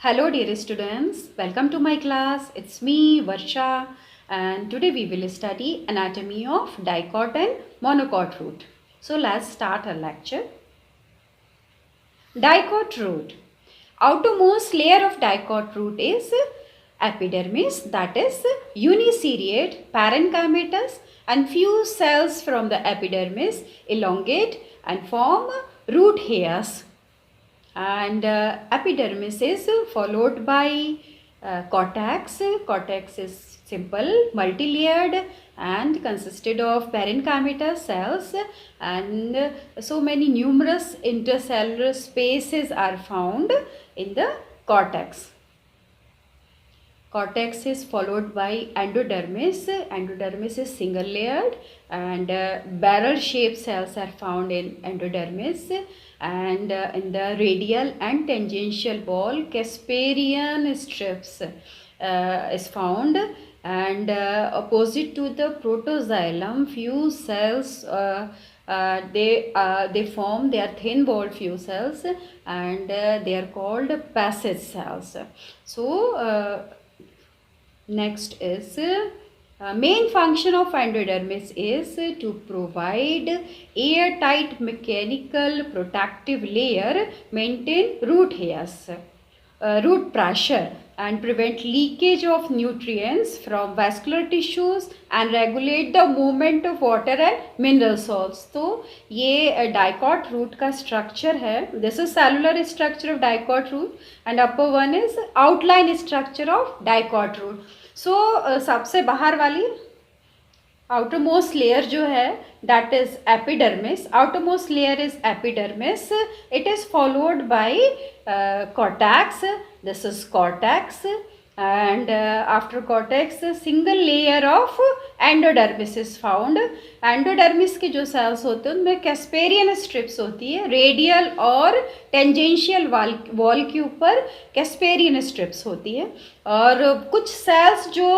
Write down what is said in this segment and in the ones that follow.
Hello dear students, welcome to my class. It's me Varsha and today we will study anatomy of dicot and monocot root. So let's start our lecture. Dicot root. Outermost layer of dicot root is epidermis, that is uniseriate parenchymatous, and few cells from the epidermis elongate and form root hairs. And epidermis is followed by cortex. Cortex is simple, multi-layered and consisted of parenchymatous cells, and so many numerous intercellular spaces are found in the cortex. Cortex is followed by endodermis. Endodermis is single layered and barrel shaped cells are found in endodermis, and in the radial and tangential wall Casparian strips is found, and opposite to the protoxylem few cells they are thin walled few cells, and they are called passage cells. So next is main function of endodermis is to provide airtight mechanical protective layer, maintain root hairs, root pressure, and prevent leakage of nutrients from vascular tissues and regulate the movement of water and mineral salts. तो ये dicot root का structure है. This is cellular structure of dicot root and upper one is outline structure of dicot root. So सबसे बाहर वाली outermost layer जो है that is epidermis. Outermost layer is epidermis. It is followed by cortex. This is cortex, and after cortex single layer of endodermis is found. Endodermis के जो sales होते हैं उनमें कैस्पेरियन स्ट्रिप्स होती है, रेडियल और टेंजेंशियल वॉल के ऊपर कैस्पेरियन स्ट्रिप्स होती है, और कुछ सेल्स जो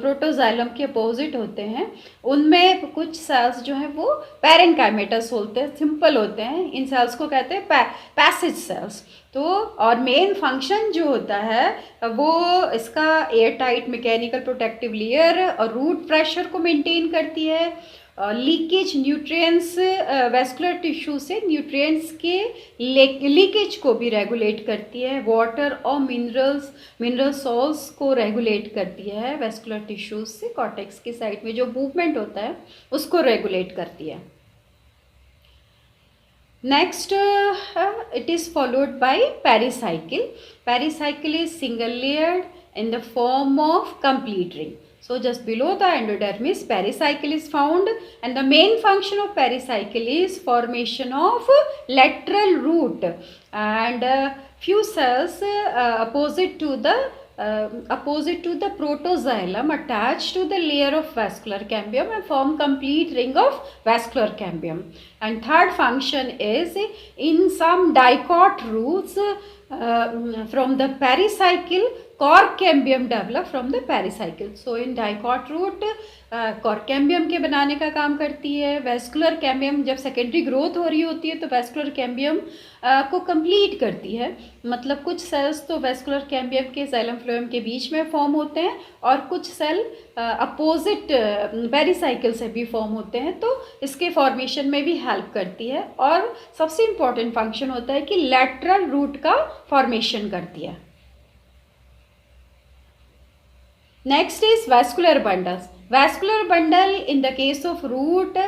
प्रोटोजाइलम के अपोजिट होते हैं उनमें कुछ सेल्स जो हैं वो पैरेन्काइमेटस होते हैं, सिंपल होते हैं. इन सेल्स को कहते हैं पैसेज सेल्स. तो और मेन फंक्शन जो होता है वो इसका air tight mechanical protective layer और रूट प्रेशर को मेंटेन करती है, लीकेज न्यूट्रिएंट्स वैस्कुलर टिश्यू से न्यूट्रिएंट्स के लीकेज को भी रेगुलेट करती है, वाटर और मिनरल सॉल्ट्स को रेगुलेट करती है, वैस्कुलर टिश्यूज से कॉर्टेक्स की साइड में जो मूवमेंट होता है उसको रेगुलेट करती है. Next, it is followed by pericycle. Pericycle is single layered in the form of complete ring. So just below the endodermis, pericycle is found, and the main function of pericycle is formation of lateral root, and few cells opposite to the protoxylem attached to the layer of vascular cambium and form complete ring of vascular cambium. And third function is in some dicot roots from the pericycle cork cambium develop from the pericycle. So in dicot root cork cambium के बनाने का काम करती है. Vascular cambium जब secondary growth हो रही होती है तो वेस्कुलर कैम्बियम को कंप्लीट करती है. मतलब कुछ सेल्स तो वेस्कुलर कैम्बियम के जाइलम फ्लोएम के बीच में फॉर्म होते हैं और कुछ सेल अपोजिट पेरिसाइकिल से भी फॉर्म होते हैं, तो इसके फॉर्मेशन में भी हेल्प करती है. और सबसे इम्पॉर्टेंट फंक्शन होता है कि लैटरल रूट का फॉर्मेशन करती है. Next is vascular bundles. Vascular bundle in the case of root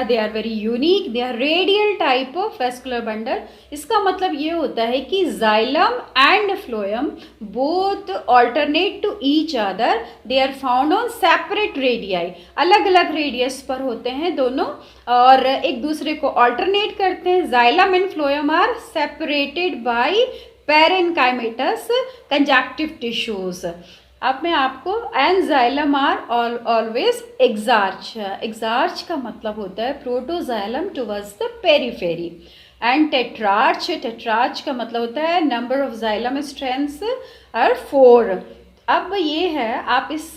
they are very unique. They are radial type of vascular bundle. इसका मतलब ये होता है कि xylem and phloem both alternate to each other. They are found on separate radii. अलग अलग radius पर होते हैं दोनों और एक दूसरे को alternate करते हैं. Xylem and phloem are separated by parenchymatous conjunctive tissues. अब मैं आपको and xylem are always exarch. Exarch का मतलब होता है protoxylem towards the periphery, and tetrarch का मतलब होता है number of xylem strands are 4. अब ये है, आप इस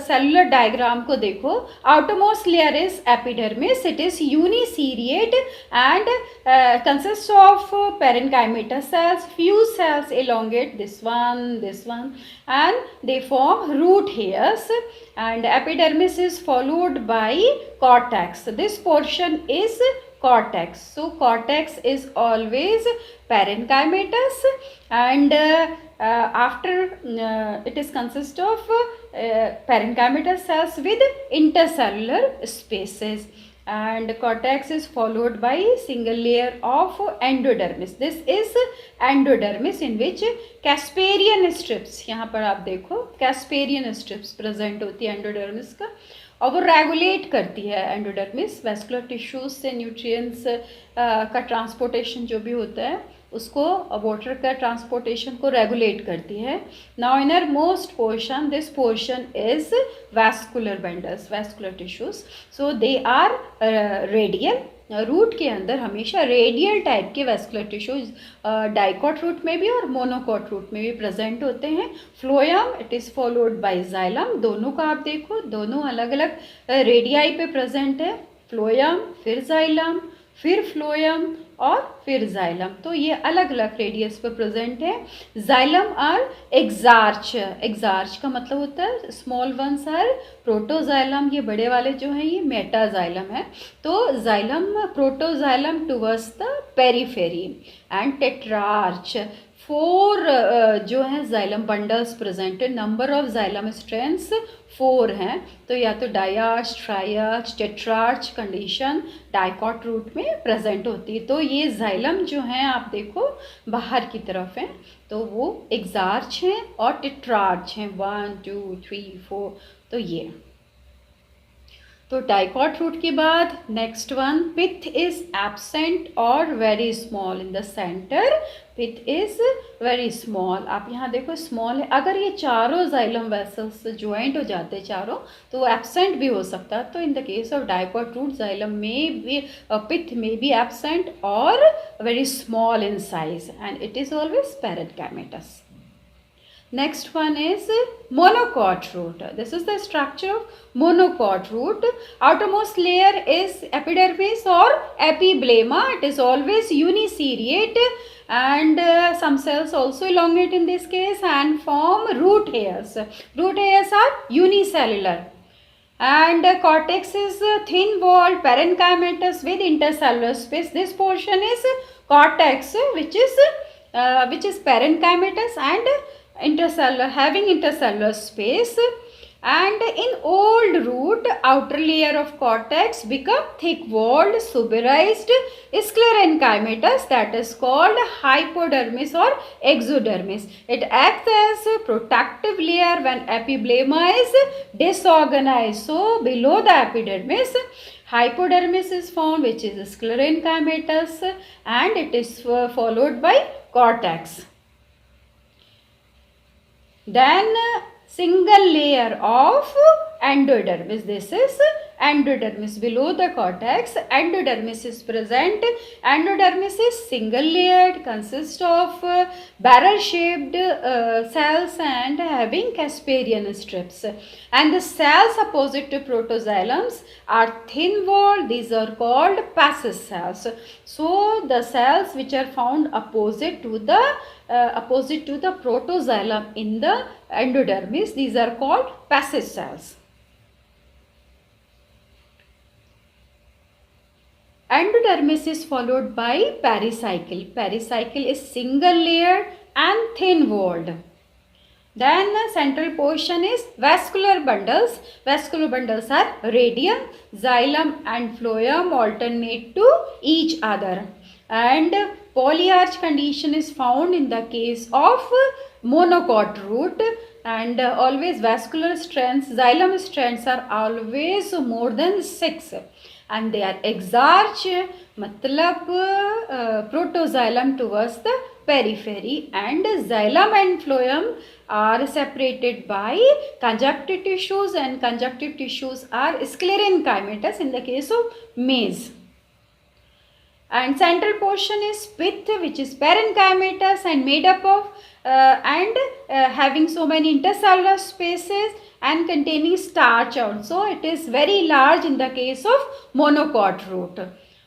सेलुलर डायग्राम को देखो. Outermost layer is epidermis. It is uniseriate and consists of parenchymatous cells. Few cells elongate, this one, and they form root hairs. And epidermis is followed by cortex. This portion is cortex. So cortex is always parenchymatous, and after it is consist of parenchymatous cells with intercellular spaces, and cortex is followed by single layer of endodermis. This is endodermis in which Casparian strips, यहाँ पर आप देखो Casparian strips present होती है endodermis का, और वो regulate करती है एंडोडर्मिस वेस्कुलर टिश्यूज से न्यूट्रिएंट्स का ट्रांसपोर्टेशन जो भी होता है उसको, वाटर का ट्रांसपोर्टेशन को रेगुलेट करती है. Now inner most portion, this portion is vascular bundles, vascular tissues. So they are radial. Root के अंदर हमेशा रेडियल टाइप के वैस्कुलर टिश्यूज डाइकॉट रूट में भी और मोनोकॉट रूट में भी प्रेजेंट होते हैं. Phloem, it is followed by xylem. दोनों का आप देखो, दोनों अलग अलग रेडियाई पे प्रेजेंट है. फ्लोयम, फिर जाइलम, फिर फ्लोयम और फिर जाइलम. तो ये अलग अलग रेडियस पर प्रेजेंट है. Xylem are exarch. एक्सार्च का मतलब होता है स्मॉल वंस आर प्रोटोजाइलम. ये बड़े वाले जो हैं ये मेटाजाइलम है. तो xylem, protoxylem towards the periphery. And tetrarch, 4 जो है जाइलम बंडल्स प्रेजेंट है. नंबर ऑफ जाइलम स्ट्रैंड्स 4 हैं. तो या तो diarch, triarch, tetrarch condition dicot root में प्रेजेंट होती है. तो ये जाइलम जो हैं आप देखो बाहर की तरफ हैं, तो वो एक्सार्च हैं और टेट्रार्च हैं. 1 2 3 4. तो ये तो डाइकॉट रूट के बाद next one, pith is absent और very small in the centre. Pith is very small. आप यहाँ देखो स्मॉल है. अगर ये चारों जाइलम वेसल्स ज्वाइंट हो जाते हैं चारों, तो एब्सेंट भी हो सकता है. तो in the case of dicot root xylem में भी पिथ में बी एब्सेंट और very small in size, and it is always parenchymatous. Next one is monocot root. This is the structure of monocot root. Outermost layer is epidermis or epiblema. It is always uniseriate, and some cells also elongate in this case and form root hairs. Root hairs are unicellular. And cortex is thin walled parenchymatous with intercellular space. This portion is cortex, which is parenchymatous and intercellular, having intercellular space. And in old root, outer layer of cortex become thick walled suberized sclerenchymatous, that is called hypodermis or exodermis. It acts as a protective layer when epiblema is disorganized. So below the epidermis, hypodermis is found, which is sclerenchymatous, and it is followed by cortex. Then single layer of endodermis. This is endodermis. Below the cortex, endodermis is present. Endodermis is single layered, consists of barrel shaped cells and having Casparian strips. And the cells opposite to protoxylums are thin walled. These are called Passus cells. So the cells which are found opposite to the protoxylem in the endodermis, these are called Passus cells. Endodermis is followed by pericycle. Pericycle is single layered and thin walled. Then the central portion is vascular bundles. Vascular bundles are radial. Xylem and phloem alternate to each other. And polyarch condition is found in the case of monocot root. And always vascular strands, xylem strands are always more than 6. And they are exarch, matlab protoxylem towards the periphery, and xylem and phloem are separated by conjunctive tissues, and conjunctive tissues are sclerenchymatous in the case of maize. And central portion is pith, which is parenchymatous and made up of having so many intercellular spaces and containing starch also. It is very large in the case of monocot root.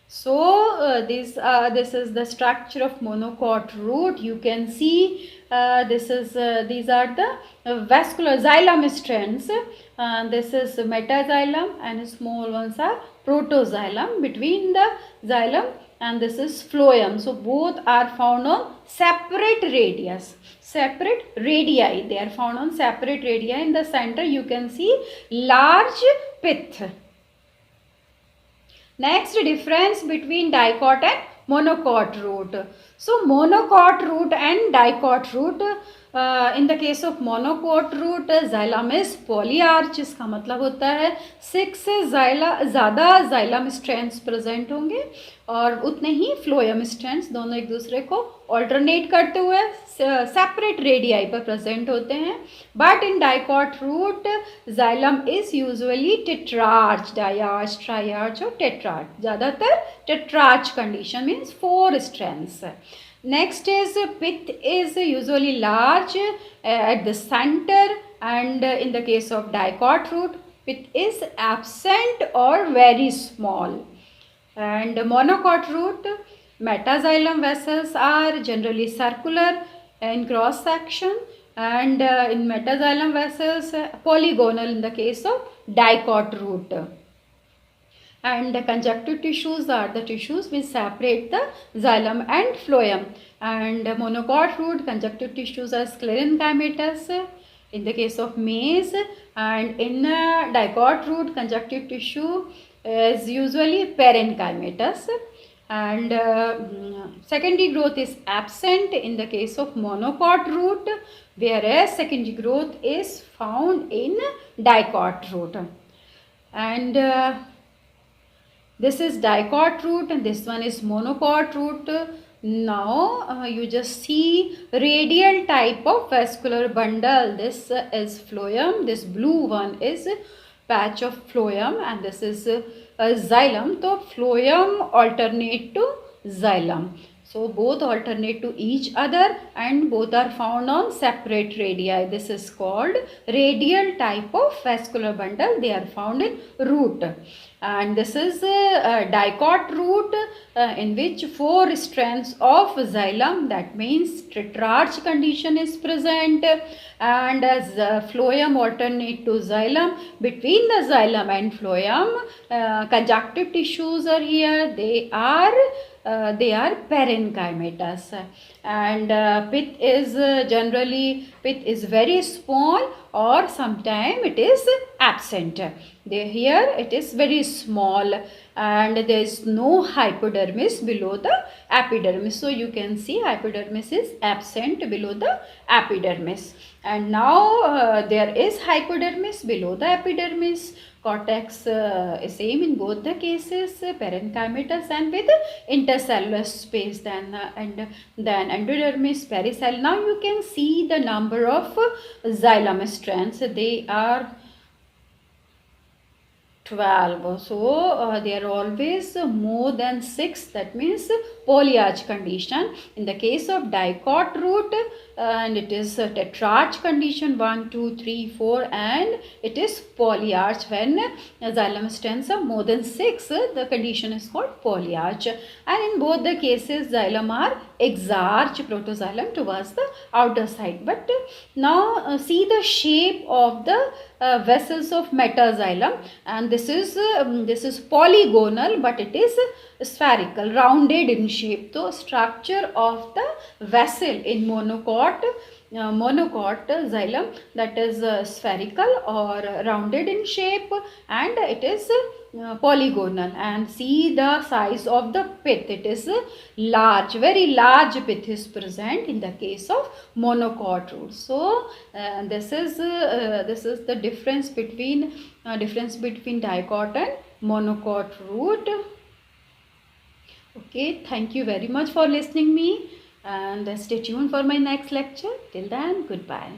So this is the structure of monocot root. You can see these are the vascular xylem strands. This is metaxylem and small ones are protoxylem between the xylem, and this is phloem. So both are found on separate radius, separate radii. They are found on separate radii. In the center you can see large pith. Next difference between dicot and monocot root. So monocot root and dicot root, in the case of monocot root xylem is polyarch. इसका मतलब होता है 6 से ज़्यादा xylem strands present होंगे और उतने ही phloem strands, दोनों एक दूसरे को alternate करते हुए separate radii पर present होते हैं. But in dicot root xylem is usually tetrarch, diarch, triarch और tetrarch. ज़्यादातर tetrarch condition means 4 strands. Next is pith is usually large at the center, and in the case of dicot root pith is absent or very small. And monocot root metaxylem vessels are generally circular in cross section, and in metaxylem vessels polygonal in the case of dicot root. And the conjunctive tissues are the tissues which separate the xylem and phloem. And monocot root conjunctive tissues are sclerenchymatous in the case of maize, and in dicot root conjunctive tissue is usually parenchymatous. And secondary growth is absent in the case of monocot root, whereas secondary growth is found in dicot root. And this is dicot root and this one is monocot root. Now you just see radial type of vascular bundle. This is phloem, this blue one is patch of phloem, and this is xylem. So phloem alternate to xylem. So both alternate to each other and both are found on separate radii. This is called radial type of vascular bundle. They are found in root. And this is dicot root in which 4 strands of xylem, that means tetrarch condition is present, and as phloem alternate to xylem. Between the xylem and phloem conjunctive tissues are here. They are parenchymatous, and pith is pith is very small or sometime it is absent. Here it is very small and there is no hypodermis below the epidermis. So you can see hypodermis is absent below the epidermis, and now there is hypodermis below the epidermis. Cortex is same in both the cases, parenchymatous and with intercellular space. Then endodermis, pericycle. Now you can see the number of xylem strands. They are 12. So they are always more than 6. That means polyarch condition. In the case of dicot root, and it is tetrarch condition 1, 2, 3, 4, and it is polyarch. When xylem strands are more than 6, the condition is called polyarch. And in both the cases, xylem are exarch, protoxylem towards the outer side. But now see the shape of the vessels of metaxylem, and this is polygonal, but it is spherical, rounded in shape. So structure of the vessel in monocot xylem, that is spherical or rounded in shape, and it is polygonal. And see the size of the pith. It is large, very large pith is present in the case of monocot root. So this is the difference between dicot and monocot root. Okay, thank you very much for listening me, and stay tuned for my next lecture. Till then, goodbye.